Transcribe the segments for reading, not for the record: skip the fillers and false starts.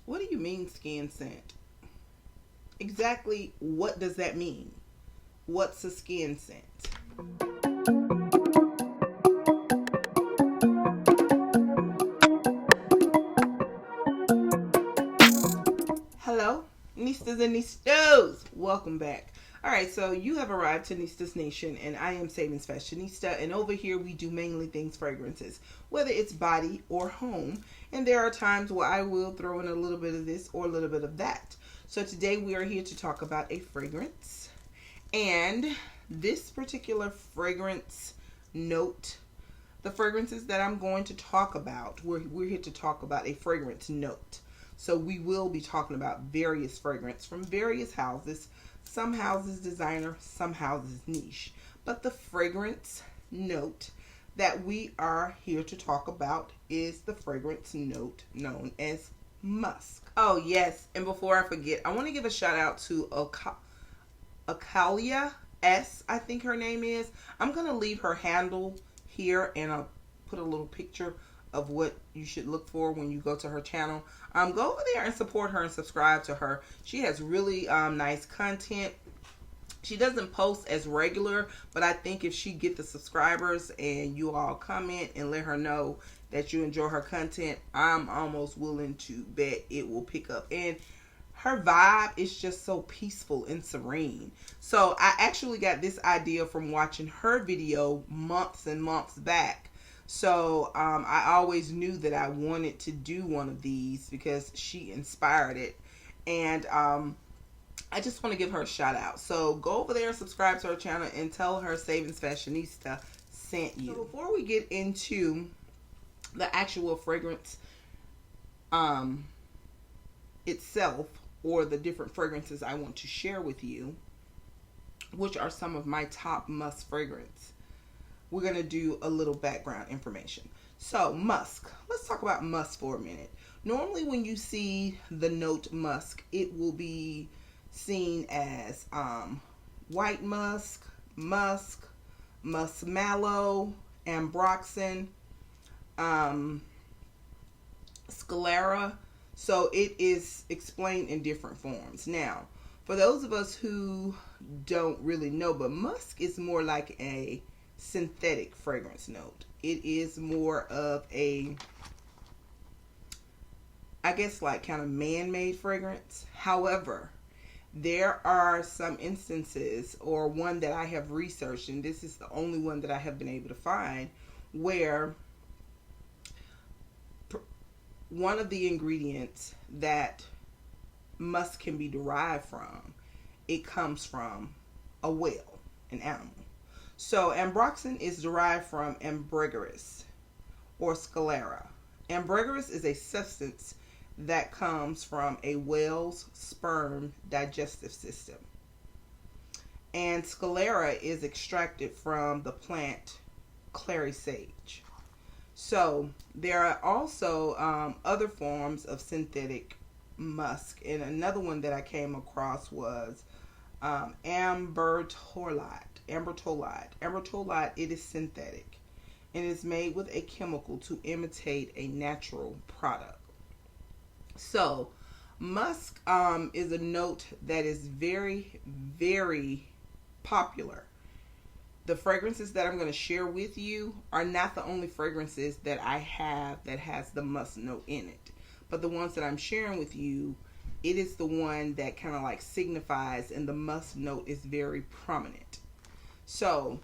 What do you mean skin scent? Exactly what does that mean? What's a skin scent? Hello, Nistas and Nistos. Welcome back. Alright, so you have arrived to Nistas Nation, and I am SavingsFashionista, and over here we do mainly things fragrances, whether it's body or home, and there are times where I will throw in a little bit of this or a little bit of that. So today we are here to talk about a fragrance, and this particular fragrance note, the fragrances that I'm going to talk about, we're here to talk about a fragrance note. So we will be talking about various fragrances from various houses. Some houses designer, some houses niche. But the fragrance note that we are here to talk about is the fragrance note known as musk. Oh yes, and before I forget, I want to give a shout out to Akalyah S, I think her name is. I'm going to leave her handle here, and I'll put a little picture of what you should look for when you go to her channel. Go over there and support her and subscribe to her. She has really nice content. She doesn't post as regular, but I think if she get the subscribers and you all comment and let her know that you enjoy her content, I'm almost willing to bet it will pick up. And her vibe is just so peaceful and serene. So I actually got this idea from watching her video months and months back. So I always knew that I wanted to do one of these because she inspired it. And I just want to give her a shout out. So go over there and subscribe to her channel and tell her SavingsFashionista sent you. So before we get into the actual fragrance itself, or the different fragrances I want to share with you, which are some of my top musk fragrance, we're going to do a little background information. So musk, let's talk about musk for a minute. Normally when you see the note musk, it will be seen as white musk, musk, muskmallow, ambroxan, sclera. So it is explained in different forms. Now, for those of us who don't really know, but musk is more like a synthetic fragrance note. It is more of a, I guess, like kind of man-made fragrance. However, there are some instances, or one that I have researched, and this is the only one that I have been able to find, where one of the ingredients that musk can be derived from, it comes from a whale, an animal. So ambroxan is derived from ambergris or sclera. Ambergris is a substance that comes from a whale's sperm digestive system. And sclera is extracted from the plant clary sage. So there are also other forms of synthetic musk. And another one that I came across was ambertolite. Ambertolite, it is synthetic and is made with a chemical to imitate a natural product. So musk is a note that is very, very popular. The fragrances that I'm going to share with you are not the only fragrances that I have that has the musk note in it, but the ones that I'm sharing with you, it is the one that kind of like signifies, and the musk note is very prominent. So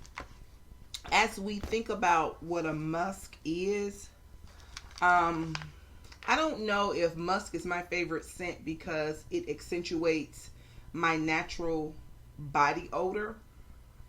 as we think about what a musk is, I don't know if musk is my favorite scent because it accentuates my natural body odor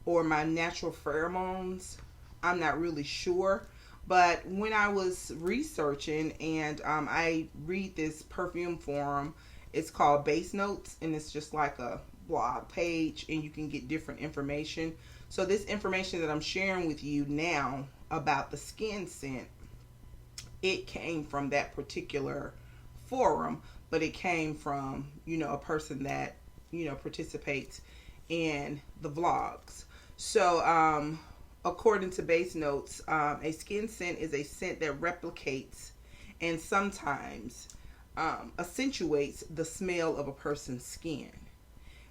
or my natural pheromones. I'm not really sure. But when I was researching, and I read this perfume forum, it's called Base Notes, and it's just like a blog page, and you can get different information. So this information that I'm sharing with you now about the skin scent, it came from that particular forum, but it came from, a person that, participates in the vlogs. So, according to Base Notes, a skin scent is a scent that replicates and sometimes accentuates the smell of a person's skin.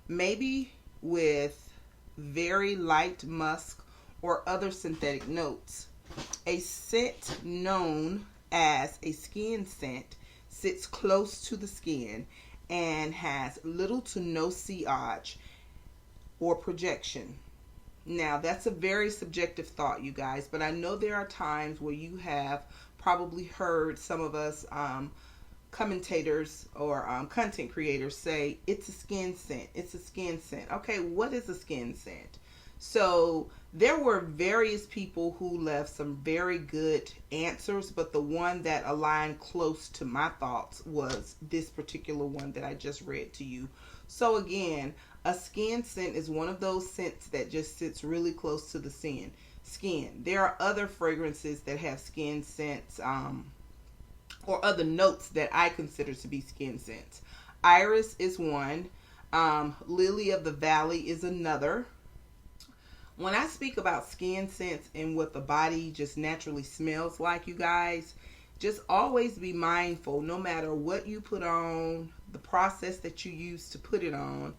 Maybe with very light musk or other synthetic notes. A scent known as a skin scent sits close to the skin and has little to no sillage or projection. Now, that's a very subjective thought, you guys, but I know there are times where you have probably heard some of us commentators or content creators say it's a skin scent. It's a skin scent. Okay, what is a skin scent? So there were various people who left some very good answers, but the one that aligned close to my thoughts was this particular one that I just read to you. So again, a skin scent is one of those scents that just sits really close to the skin. There are other fragrances that have skin scents or other notes that I consider to be skin scents. Iris is one. Lily of the Valley is another. When I speak about skin scents and what the body just naturally smells like, you guys, just always be mindful, no matter what you put on, the process that you use to put it on,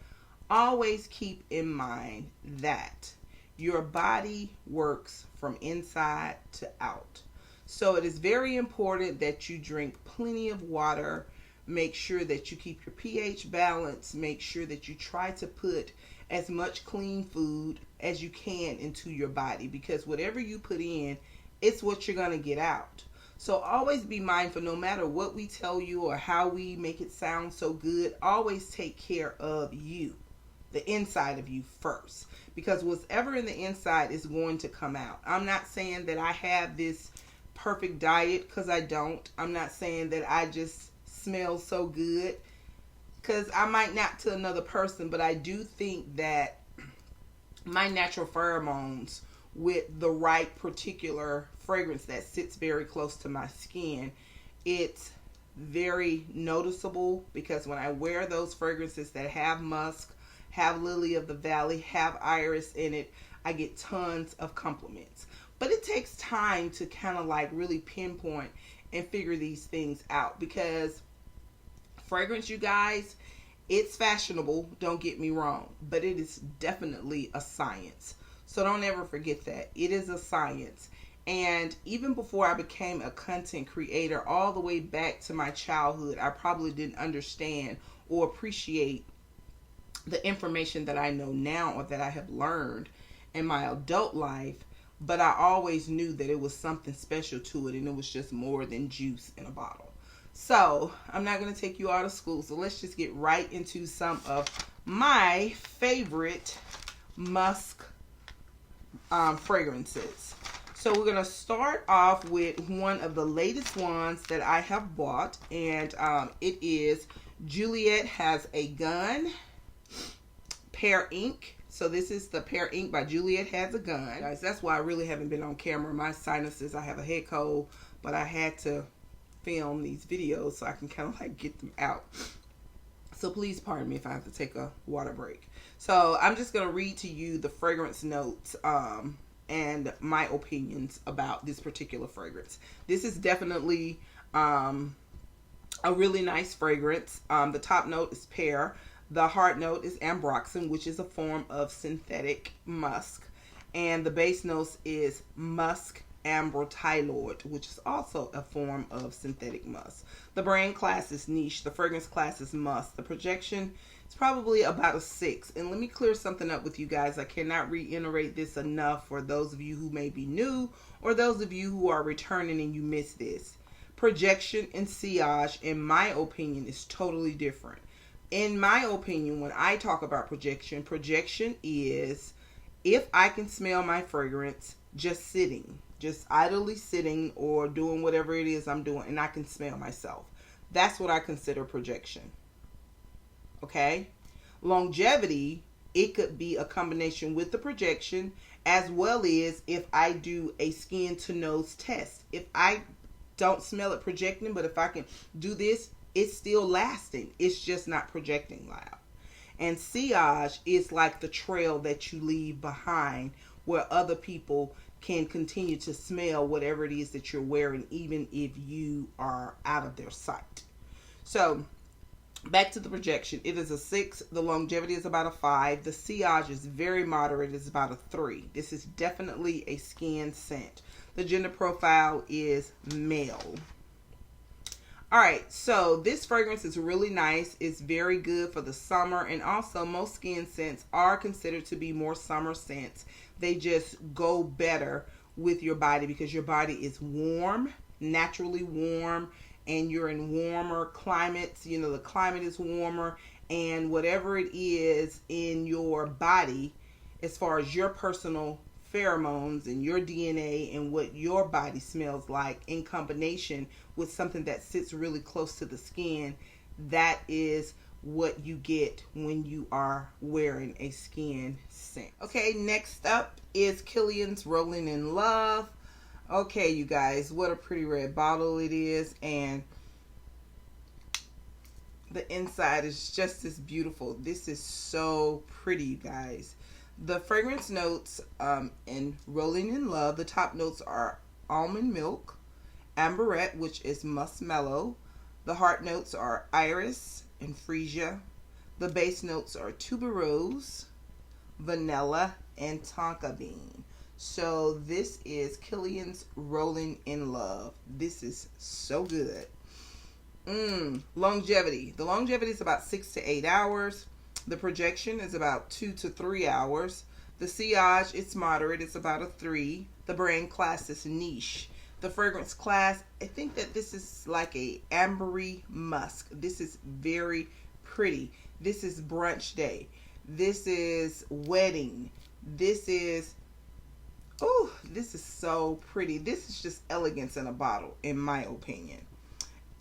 always keep in mind that your body works from inside to out. So it is very important that you drink plenty of water. Make sure that you keep your pH balanced. Make sure that you try to put as much clean food as you can into your body, because whatever you put in, it's what you're going to get out. So always be mindful, no matter what we tell you or how we make it sound so good, always take care of you, the inside of you first, because whatever in the inside is going to come out. I'm not saying that I have this perfect diet, because I don't. I'm not saying that I just smell so good, because I might not to another person, but I do think that my natural pheromones with the right particular fragrance that sits very close to my skin, it's very noticeable, because when I wear those fragrances that have musk, have lily of the valley, have iris in it, I get tons of compliments. But it takes time to kind of like really pinpoint and figure these things out, because fragrance, you guys, it's fashionable, don't get me wrong, but it is definitely a science. So don't ever forget that. It is a science. And even before I became a content creator, all the way back to my childhood, I probably didn't understand or appreciate the information that I know now or that I have learned in my adult life. But I always knew that it was something special to it, and it was just more than juice in a bottle. So I'm not going to take you out of school. So let's just get right into some of my favorite musk fragrances. So we're going to start off with one of the latest ones that I have bought, and it is Juliette Has a Gun, Pear Inc. So this is the Pear Inc by Juliette Has a Gun. Guys, that's why I really haven't been on camera. My sinuses, I have a head cold, but I had to film these videos so I can kind of like get them out. So please pardon me if I have to take a water break. So I'm just going to read to you the fragrance notes and my opinions about this particular fragrance. This is definitely a really nice fragrance. The top note is pear. The heart note is ambroxan, which is a form of synthetic musk. And the base note is musk ambrotyloid, which is also a form of synthetic musk. The brand class is niche. The fragrance class is musk. The projection is probably about a 6. And let me clear something up with you guys. I cannot reiterate this enough for those of you who may be new or those of you who are returning and you missed this. Projection and sillage, in my opinion, is totally different. In my opinion, when I talk about projection is if I can smell my fragrance just sitting, just idly sitting or doing whatever it is I'm doing, and I can smell myself. That's what I consider projection. Okay? Longevity, it could be a combination with the projection, as well as if I do a skin to nose test. If I don't smell it projecting, but if I can do this, it's still lasting. It's just not projecting loud. And sillage is like the trail that you leave behind where other people can continue to smell whatever it is that you're wearing, even if you are out of their sight. So back to the projection. It is a 6. The longevity is about a 5. The sillage is very moderate. It's about a 3. This is definitely a skin scent. The gender profile is male. Alright, so this fragrance is really nice. It's very good for the summer. And also, most skin scents are considered to be more summer scents. They just go better with your body because your body is warm, naturally warm. And you're in warmer climates, you know, the climate is warmer, and whatever it is in your body, as far as your personal pheromones and your DNA and what your body smells like in combination with something that sits really close to the skin, that is what you get when you are wearing a skin scent. Okay, next up is Kilian's Rolling in Love. Okay, you guys, what a pretty red bottle it is, and the inside is just as beautiful. This is so pretty, you guys. The fragrance notes in Rolling in Love, the top notes are almond milk, amberette, which is muskmellow. The heart notes are iris and freesia. The base notes are tuberose, vanilla, and tonka bean. So this is Kilian's Rolling in Love. This is so good. Longevity. The longevity is about 6 to 8 hours. The projection is about 2 to 3 hours. The sillage, it's moderate. It's about a 3. The brand class is niche. The fragrance class, I think that this is like a ambery musk. This is very pretty. This is brunch day. This is wedding. This is... oh, this is so pretty. This is just elegance in a bottle, in my opinion.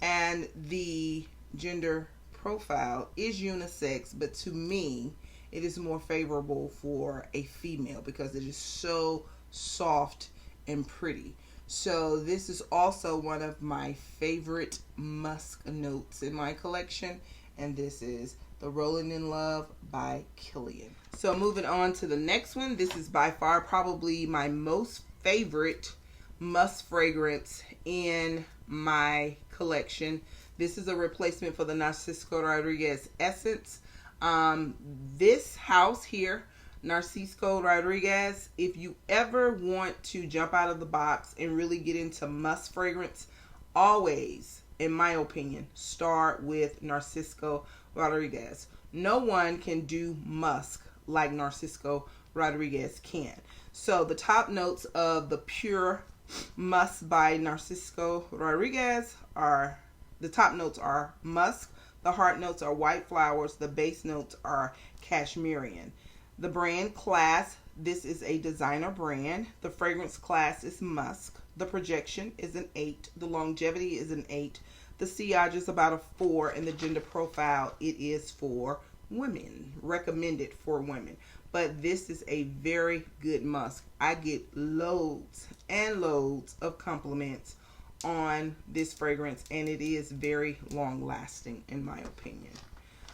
And the gender profile is unisex, but to me, it is more favorable for a female because it is so soft and pretty. So this is also one of my favorite musk notes in my collection, and this is the Rolling in Love by Kilian. So moving on to the next one, this is by far probably my most favorite musk fragrance in my collection. This is a replacement for the Narciso Rodriguez Essence. This house here, Narciso Rodriguez, if you ever want to jump out of the box and really get into musk fragrance, always, in my opinion, start with Narciso Rodriguez. No one can do musk like Narciso Rodriguez can. So the top notes of the Pure Musk by Narciso Rodriguez are, the top notes are musk, the heart notes are white flowers, the base notes are cashmerian. The brand class, this is a designer brand. The fragrance class is musk. The projection is an 8. The longevity is an 8. The sillage is about a 4, and the gender profile, it is for women, recommended for women. But this is a very good musk. I get loads and loads of compliments on this fragrance, and it is very long lasting in my opinion.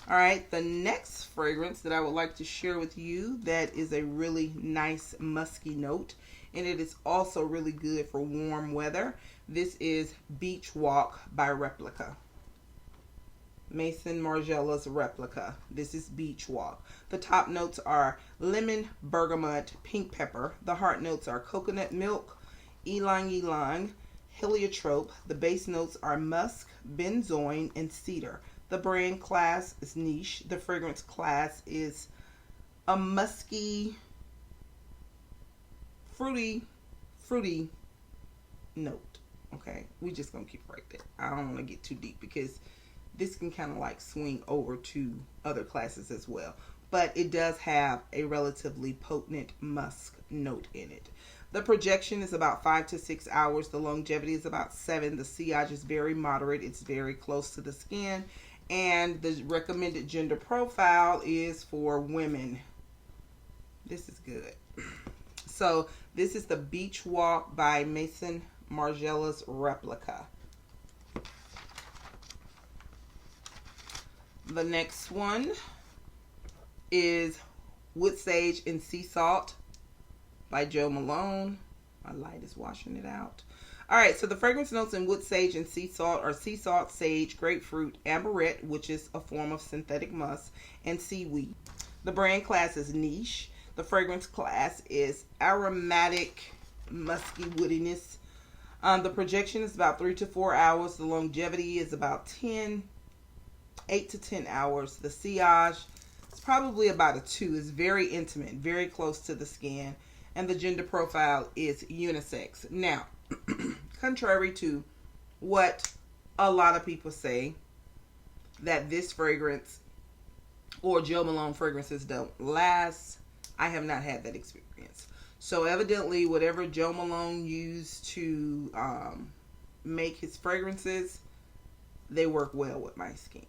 All right, the next fragrance that I would like to share with you that is a really nice musky note, and it is also really good for warm weather. This is Beach Walk by Replica. Maison Margiela's Replica. This is Beach Walk. The top notes are lemon, bergamot, pink pepper. The heart notes are coconut milk, ylang ylang, heliotrope. The base notes are musk, benzoin, and cedar. The brand class is niche. The fragrance class is a musky, fruity note. Okay, we just gonna keep it right there. I don't want to get too deep because this can kind of like swing over to other classes as well. But it does have a relatively potent musk note in it. The projection is about 5 to 6 hours. The longevity is about 7. The sillage is very moderate. It's very close to the skin. And the recommended gender profile is for women. This is good. So this is the Beach Walk by Maison Margiela's Replica. The next one is Wood Sage and Sea Salt by Jo Malone. My light is washing it out. All right, so the fragrance notes in wood sage and sea salt are sea salt, sage, grapefruit, amberette, which is a form of synthetic musk, and seaweed. The brand class is niche. The fragrance class is aromatic, musky woodiness. The projection is about 3 to 4 hours. The longevity is about 8 to 10 hours. The sillage is probably about a 2. It's very intimate, very close to the skin. And the gender profile is unisex. Now, contrary to what a lot of people say, that this fragrance or Jo Malone fragrances don't last, I have not had that experience. So evidently, whatever Jo Malone used to make his fragrances, they work well with my skin.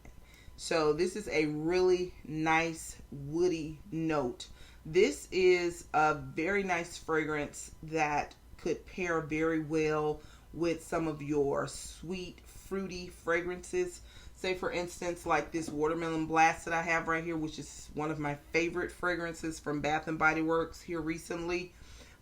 So this is a really nice woody note. This is a very nice fragrance that could pair very well with some of your sweet, fruity fragrances. Say, for instance, like this Watermelon Blast that I have right here, which is one of my favorite fragrances from Bath and Body Works here recently.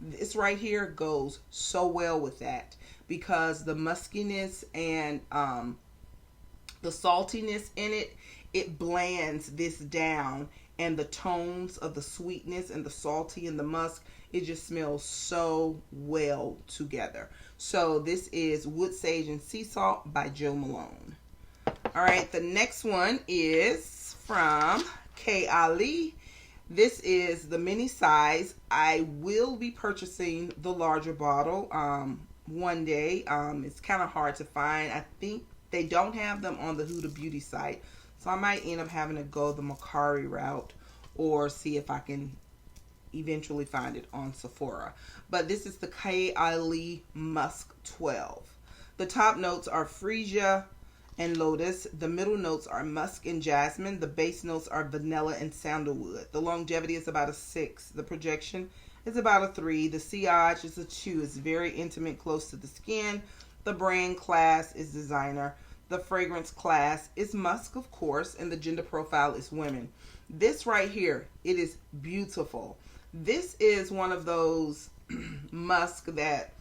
This right here goes so well with that because the muskiness and the saltiness in it, it blends this down, and the tones of the sweetness and the salty and the musk, it just smells so well together. So this is Wood Sage and Sea Salt by Jo Malone. All right, the next one is from Akalyah. This is the mini size. I will be purchasing the larger bottle one day. It's kind of hard to find. I think they don't have them on the Huda Beauty site. So I might end up having to go the Mercari route or see if I can eventually find it on Sephora. But this is the Akalyah Musk 12. The top notes are freesia and lotus. The middle notes are musk and jasmine. The base notes are vanilla and sandalwood. The longevity is about a 6. The projection is about a 3. The sillage is a 2. It's very intimate, close to the skin. The brand class is designer. The fragrance class is musk, of course, and the gender profile is women. This right here, it is beautiful. This is one of those musk that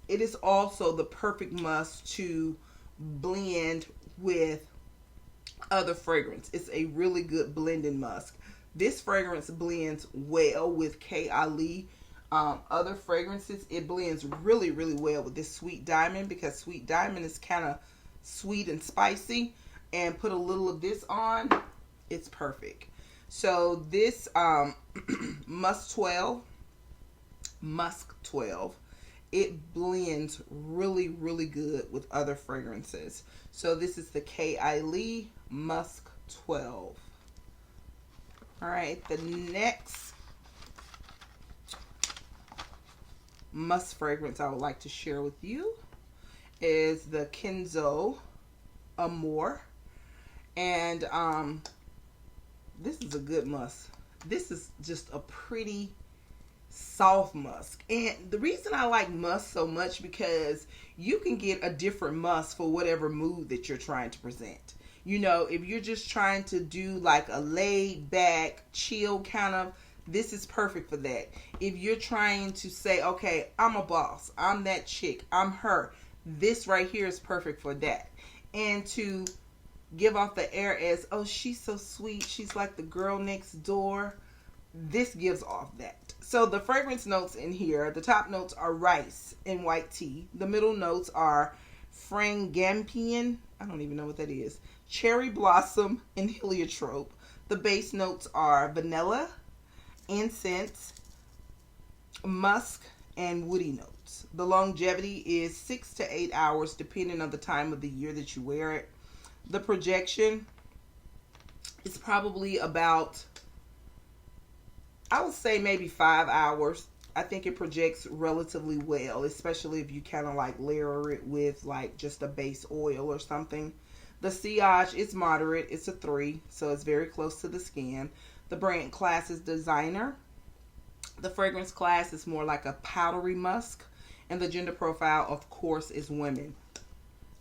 it is also the perfect musk to blend with other fragrance. It's a really good blending musk. This fragrance blends well with Akalyah. Other fragrances, it blends really, really well with this Sweet Diamond, because Sweet Diamond is kind of sweet and spicy, and put a little of this on, it's perfect. So this Musk 12, it blends really, really good with other fragrances. So this is the Akalyah Musk 12. All right, the next musk fragrance I would like to share with you is the Kenzo Amour. And this is a good musk. This is just a pretty soft musk. And the reason I like musk so much, because you can get a different musk for whatever mood that you're trying to present. You know, if you're just trying to do like a laid back, chill kind of, this is perfect for that. If you're trying to say, okay, I'm a boss, I'm that chick, I'm her, this right here is perfect for that. And to give off the air as, oh, she's so sweet, she's like the girl next door, this gives off that. So the fragrance notes in here, the top notes are rice and white tea. The middle notes are frangipanian, I don't even know what that is, cherry blossom, and heliotrope. The base notes are vanilla, incense, musk, and woody notes. The longevity is 6 to 8 hours depending on the time of the year that you wear it. The projection is probably about, I would say maybe 5 hours. I think it projects relatively well, especially if you kind of like layer it with like just a base oil or something. The sillage is moderate. It's a 3, so it's very close to the skin. The brand class is designer. The fragrance class is more like a powdery musk. And the gender profile, of course, is women.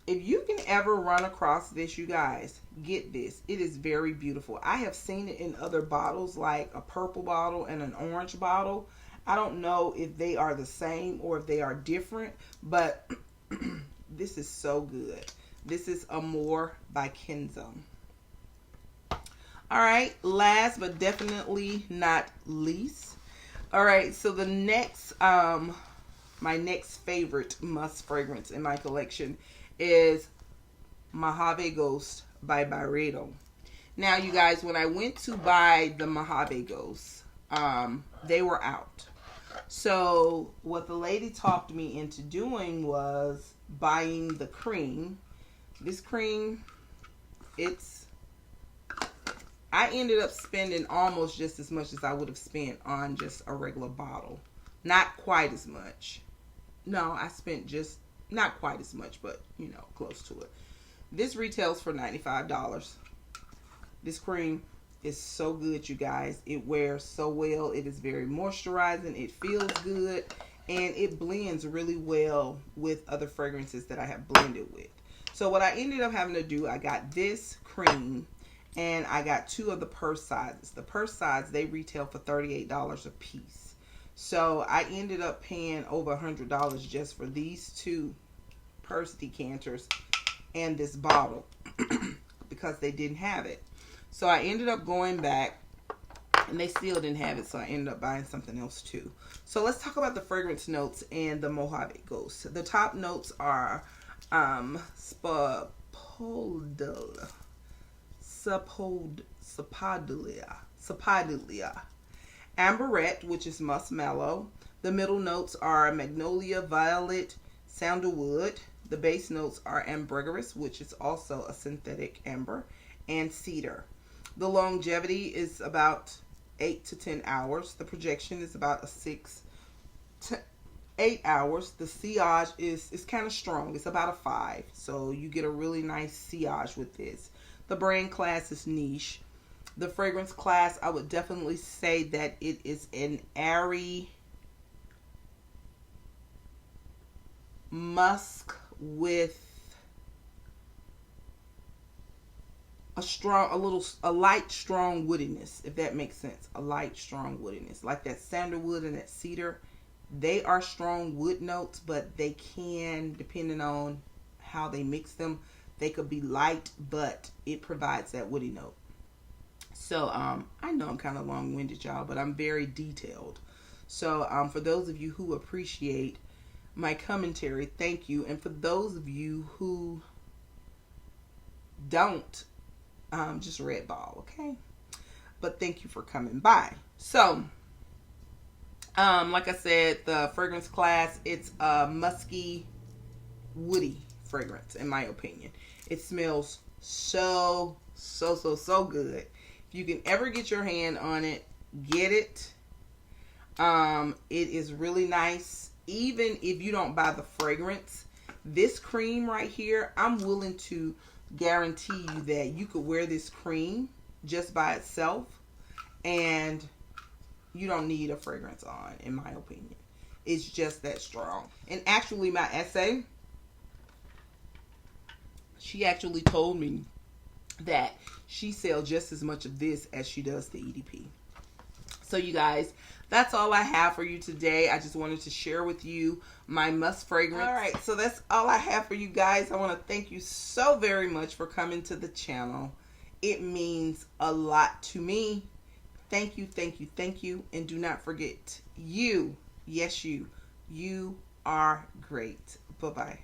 If you can ever run across this, you guys, get this. It is very beautiful. I have seen it in other bottles, like a purple bottle and an orange bottle. I don't know if they are the same or if they are different, but This is so good. This is Amour by Kenzo. All right, last but definitely not least. All right, so the next, my next favorite Musc fragrance in my collection is Mojave Ghost by Byredo. Now, you guys, when I went to buy the Mojave Ghost, they were out. So what the lady talked me into doing was buying the cream. This cream, I ended up spending almost just as much as I would have spent on just a regular bottle. Not quite as much. No, I spent just not quite as much, but you know, close to it. This retails for $95. This cream is so good, you guys. It wears so well. It is very moisturizing. It feels good, and it blends really well with other fragrances that I have blended with. So what I ended up having to do, I got this cream, and I got 2 of the purse sizes. The purse size, they retail for $38 a piece. So I ended up paying over $100 just for these 2 purse decanters and this bottle because they didn't have it. So I ended up going back, and they still didn't have it, so I ended up buying something else too. So let's talk about the fragrance notes and the Mojave Ghost. The top notes are Sapodilia, Amberette, which is muskmallow. The middle notes are magnolia, violet, sandalwood. The base notes are ambergris, which is also a synthetic amber, and cedar. The longevity is about 8 to 10 hours. The projection is about 6 to 8 hours. The sillage is kind of strong. It's about a 5. So you get a really nice sillage with this. The brand class is niche. The fragrance class, I would definitely say that it is an airy musk with a light, strong woodiness, if that makes sense. A light, strong woodiness. Like that sandalwood and that cedar, they are strong wood notes, but they can, depending on how they mix them, they could be light, but it provides that woody note. So, I know I'm kind of long-winded, y'all, but I'm very detailed. So, for those of you who appreciate my commentary, thank you. And for those of you who don't, just red ball, okay? But thank you for coming by. So, like I said, the fragrance class, it's a musky, woody fragrance, in my opinion. It smells so good. If you can ever get your hand on it, get it. It is really nice. Even if you don't buy the fragrance, this cream right here, I'm willing to guarantee you that you could wear this cream just by itself and you don't need a fragrance on, in my opinion. It's just that strong. And actually, my essay, she actually told me that she sells just as much of this as she does the EDP. So you guys, that's all I have for you today. I just wanted to share with you my Musc fragrance. All right, so that's all I have for you guys. I want to thank you so very much for coming to the channel. It means a lot to me. Thank you, thank you, thank you. And do not forget, you, yes, you are great. Bye-bye.